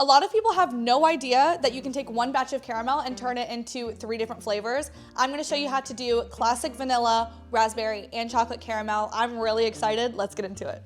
A lot of people have no idea that you can take one batch of caramel and turn it into 3 different flavors. I'm gonna show you how to do classic vanilla, raspberry, and chocolate caramel. I'm really excited. Let's get into it.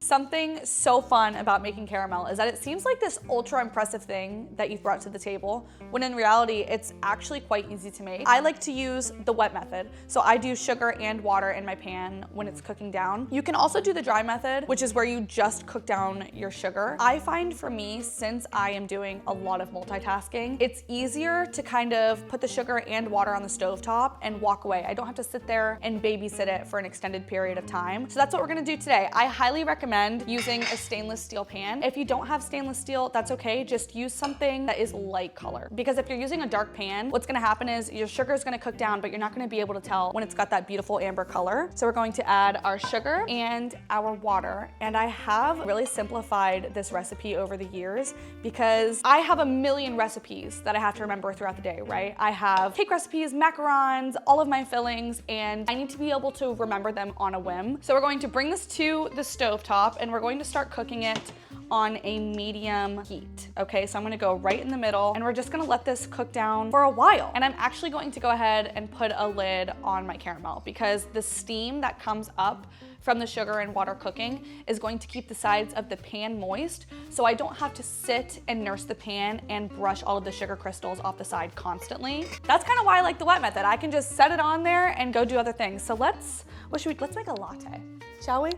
Something so fun about making caramel is that it seems like this ultra impressive thing that you've brought to the table, when in reality, it's actually quite easy to make. I like to use the wet method. So I do sugar and water in my pan when it's cooking down. You can also do the dry method, which is where you just cook down your sugar. I find for me, since I am doing a lot of multitasking, it's easier to kind of put the sugar and water on the stovetop and walk away. I don't have to sit there and babysit it for an extended period of time. So that's what we're gonna do today. I highly recommend using a stainless steel pan. If you don't have stainless steel, that's okay. Just use something that is light color. Because if you're using a dark pan, what's gonna happen is your sugar is gonna cook down, but you're not gonna be able to tell when it's got that beautiful amber color. So we're going to add our sugar and our water. And I have really simplified this recipe over the years because I have a million recipes that I have to remember throughout the day, right? I have cake recipes, macarons, all of my fillings, and I need to be able to remember them on a whim. So we're going to bring this to the stovetop and we're going to start cooking it on a medium heat. Okay, so I'm gonna go right in the middle and we're just gonna let this cook down for a while. And I'm actually going to go ahead and put a lid on my caramel because the steam that comes up from the sugar and water cooking is going to keep the sides of the pan moist, so I don't have to sit and nurse the pan and brush all of the sugar crystals off the side constantly. That's kind of why I like the wet method. I can just set it on there and go do other things. So let's make a latte, shall we?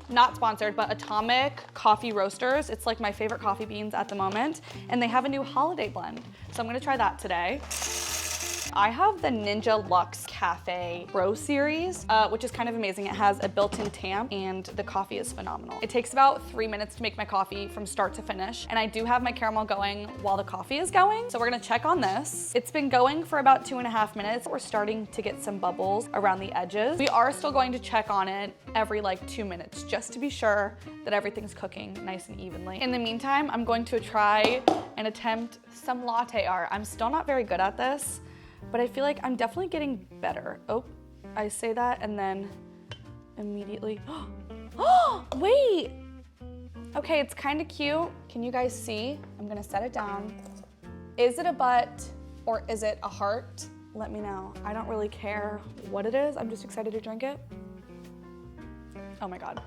Not sponsored, but Atomic Coffee Roasters. It's like my favorite coffee beans at the moment, and they have a new holiday blend. So I'm gonna try that today. I have the Ninja Luxe Cafe Pro series, which is kind of amazing. It has a built-in tamp and the coffee is phenomenal. It takes about 3 minutes to make my coffee from start to finish. And I do have my caramel going while the coffee is going. So we're gonna check on this. It's been going for about 2.5 minutes. We're starting to get some bubbles around the edges. We are still going to check on it every like 2 minutes just to be sure that everything's cooking nice and evenly. In the meantime, I'm going to try and attempt some latte art. I'm still not very good at this, but I feel like I'm definitely getting better. Oh, I say that and then immediately, oh, wait. Okay, it's kind of cute. Can you guys see? I'm gonna set it down. Is it a butt or is it a heart? Let me know. I don't really care what it is. I'm just excited to drink it. Oh my God.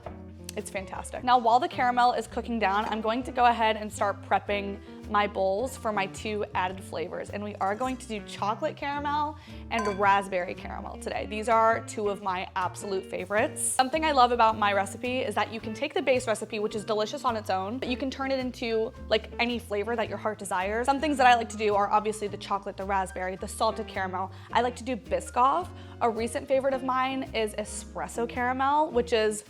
It's fantastic. Now, while the caramel is cooking down, I'm going to go ahead and start prepping my bowls for my 2 added flavors. And we are going to do chocolate caramel and raspberry caramel today. These are 2 of my absolute favorites. Something I love about my recipe is that you can take the base recipe, which is delicious on its own, but you can turn it into like any flavor that your heart desires. Some things that I like to do are obviously the chocolate, the raspberry, the salted caramel. I like to do Biscoff. A recent favorite of mine is espresso caramel, which is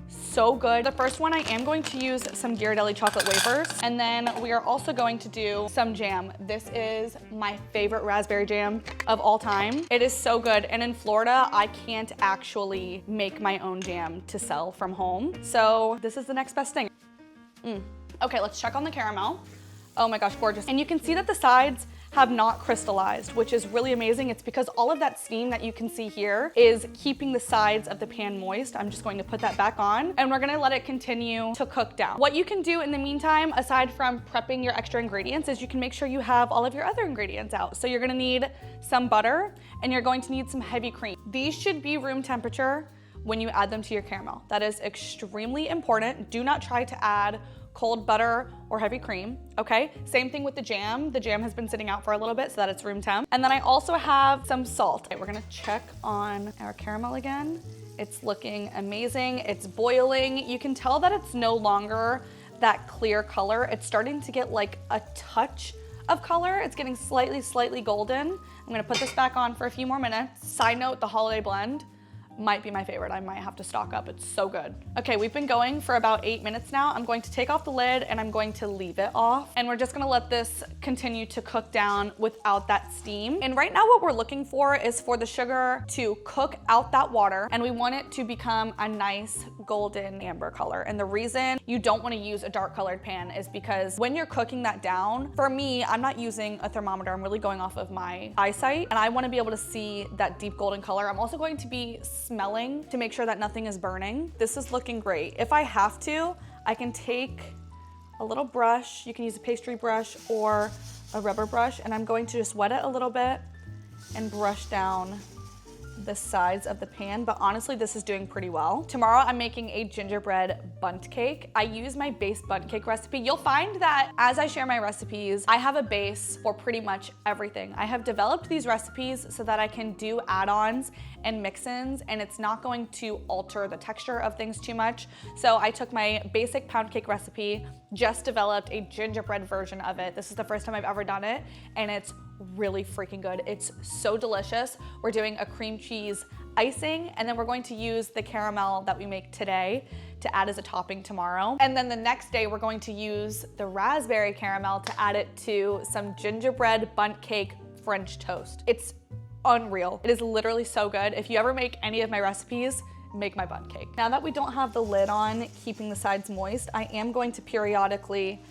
so good. The first one, I am going to use some Ghirardelli chocolate wafers, and then we are also going to do some jam. This is my favorite raspberry jam of all time. It is so good, and in Florida, I can't actually make my own jam to sell from home, so this is the next best thing. Okay, let's check on the caramel. Oh my gosh, gorgeous. And you can see that the sides have not crystallized, which is really amazing. It's because all of that steam that you can see here is keeping the sides of the pan moist. I'm just going to put that back on and we're gonna let it continue to cook down. What you can do in the meantime, aside from prepping your extra ingredients, is you can make sure you have all of your other ingredients out. So you're gonna need some butter and you're going to need some heavy cream. These should be room temperature when you add them to your caramel. That is extremely important. Do not try to add cold butter or heavy cream, okay? Same thing with the jam. The jam has been sitting out for a little bit so that it's room temp. And then I also have some salt. Okay, we're gonna check on our caramel again. It's looking amazing. It's boiling. You can tell that it's no longer that clear color. It's starting to get like a touch of color. It's getting slightly golden. I'm gonna put this back on for a few more minutes. Side note, the holiday blend might be my favorite. I might have to stock up. It's so good. Okay, we've been going for about 8 minutes now. I'm going to take off the lid and I'm going to leave it off. And we're just gonna let this continue to cook down without that steam. And right now what we're looking for is for the sugar to cook out that water, and we want it to become a nice golden amber color. And the reason you don't want to use a dark colored pan is because when you're cooking that down, for me, I'm not using a thermometer. I'm really going off of my eyesight, and I want to be able to see that deep golden color. I'm also going to be smelling to make sure that nothing is burning. This is looking great. If I have to, I can take a little brush. You can use a pastry brush or a rubber brush, and I'm going to just wet it a little bit and brush down the sides of the pan, but honestly, this is doing pretty well. Tomorrow, I'm making a gingerbread bundt cake. I use my base bundt cake recipe. You'll find that as I share my recipes, I have a base for pretty much everything. I have developed these recipes so that I can do add-ons and mix-ins, and it's not going to alter the texture of things too much. So I took my basic pound cake recipe, just developed a gingerbread version of it. This is the first time I've ever done it, and it's really freaking good. It's so delicious. We're doing a cream cheese icing, and then we're going to use the caramel that we make today to add as a topping tomorrow. And then the next day, we're going to use the raspberry caramel to add it to some gingerbread bundt cake French toast. It's unreal. It is literally so good. If you ever make any of my recipes, make my bundt cake. Now that we don't have the lid on, keeping the sides moist, I am going to periodically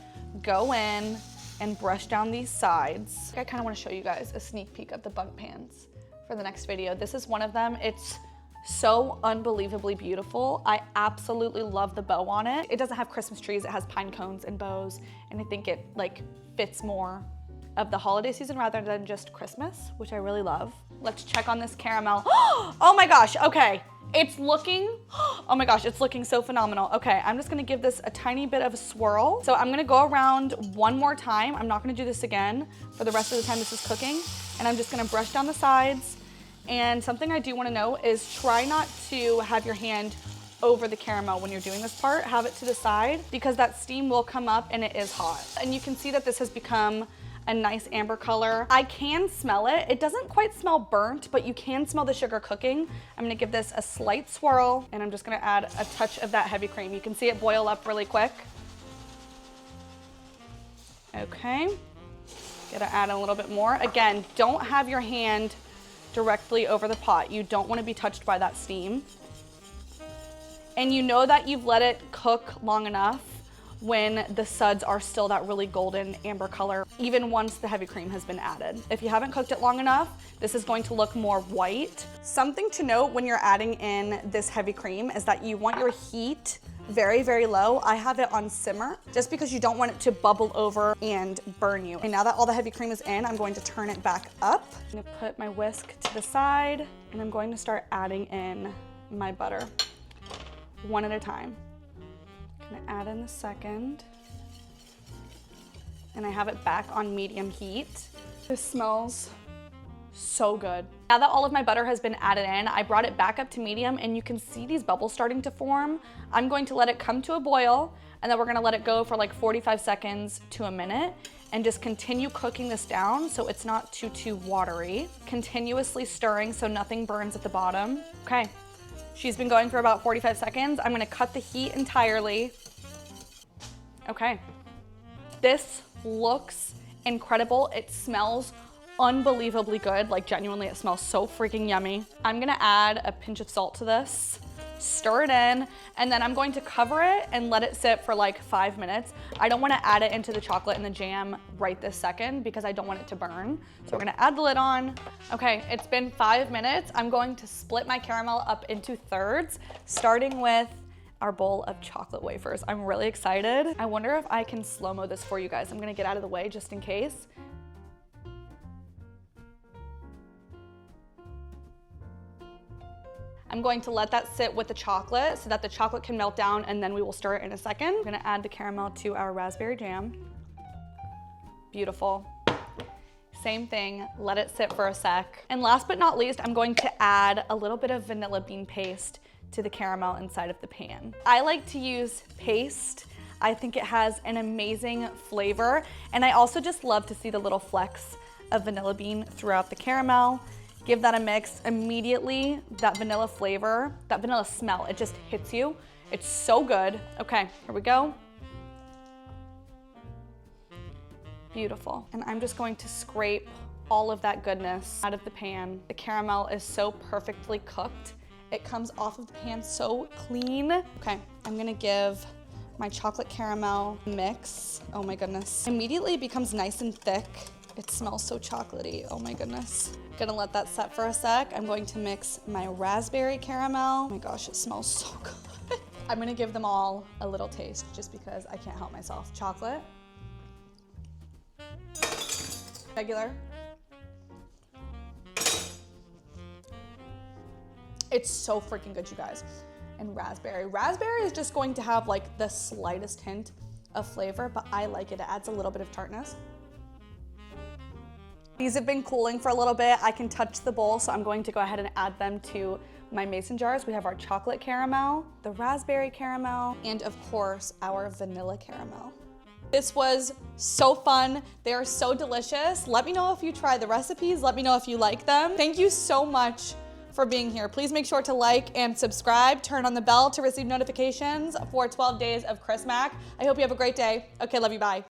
go in and brush down these sides. I kind of want to show you guys a sneak peek of the bundt pans for the next video. This is one of them. It's so unbelievably beautiful. I absolutely love the bow on it. It doesn't have Christmas trees, it has pine cones and bows, and I think it like fits more of the holiday season rather than just Christmas, which I really love. Let's check on this caramel. Oh my gosh, okay. It's looking, oh my gosh, it's looking so phenomenal. Okay, I'm just gonna give this a tiny bit of a swirl. So I'm gonna go around one more time. I'm not gonna do this again for the rest of the time this is cooking. And I'm just gonna brush down the sides. And something I do wanna know is try not to have your hand over the caramel when you're doing this part. Have it to the side because that steam will come up and it is hot. And you can see that this has become a nice amber color. I can smell it. It doesn't quite smell burnt, but you can smell the sugar cooking. I'm gonna give this a slight swirl, and I'm just gonna add a touch of that heavy cream. You can see it boil up really quick. Okay, gotta add a little bit more. Again, don't have your hand directly over the pot. You don't wanna be touched by that steam. And you know that you've let it cook long enough when the suds are still that really golden amber color, even once the heavy cream has been added. If you haven't cooked it long enough, this is going to look more white. Something to note when you're adding in this heavy cream is that you want your heat very, very low. I have it on simmer, just because you don't want it to bubble over and burn you. And now that all the heavy cream is in, I'm going to turn it back up. I'm gonna put my whisk to the side, and I'm going to start adding in my butter, one at a time. I'm gonna add in the second, and I have it back on medium heat. This smells so good. Now that all of my butter has been added in, I brought it back up to medium, and you can see these bubbles starting to form. I'm going to let it come to a boil, and then we're gonna let it go for like 45 seconds to a minute, and just continue cooking this down so it's not too watery. Continuously stirring so nothing burns at the bottom. Okay. She's been going for about 45 seconds. I'm gonna cut the heat entirely. Okay. This looks incredible. It smells unbelievably good. Like genuinely, it smells so freaking yummy. I'm gonna add a pinch of salt to this, stir it in, and then I'm going to cover it and let it sit for like 5 minutes. I don't wanna add it into the chocolate and the jam right this second because I don't want it to burn. So we're gonna add the lid on. Okay, it's been 5 minutes. I'm going to split my caramel up into thirds, starting with our bowl of chocolate wafers. I'm really excited. I wonder if I can slow-mo this for you guys. I'm gonna get out of the way just in case. I'm going to let that sit with the chocolate so that the chocolate can melt down, and then we will stir it in a second. I'm gonna add the caramel to our raspberry jam. Beautiful. Same thing, let it sit for a sec. And last but not least, I'm going to add a little bit of vanilla bean paste to the caramel inside of the pan. I like to use paste. I think it has an amazing flavor, and I also just love to see the little flecks of vanilla bean throughout the caramel. Give that a mix. Immediately, that vanilla flavor, that vanilla smell, it just hits you. It's so good. Okay, here we go. Beautiful. And I'm just going to scrape all of that goodness out of the pan. The caramel is so perfectly cooked. It comes off of the pan so clean. Okay, I'm gonna give my chocolate caramel mix. Oh my goodness. Immediately it becomes nice and thick. It smells so chocolatey, oh my goodness. Gonna let that set for a sec. I'm going to mix my raspberry caramel. Oh my gosh, it smells so good. I'm gonna give them all a little taste just because I can't help myself. Chocolate. Regular. It's so freaking good, you guys. And raspberry. Raspberry is just going to have like the slightest hint of flavor, but I like it. It adds a little bit of tartness. These have been cooling for a little bit. I can touch the bowl, so I'm going to go ahead and add them to my mason jars. We have our chocolate caramel, the raspberry caramel, and of course, our vanilla caramel. This was so fun. They are so delicious. Let me know if you try the recipes. Let me know if you like them. Thank you so much for being here. Please make sure to like and subscribe. Turn on the bell to receive notifications for 12 days of Chris Mack. I hope you have a great day. Okay, love you, bye.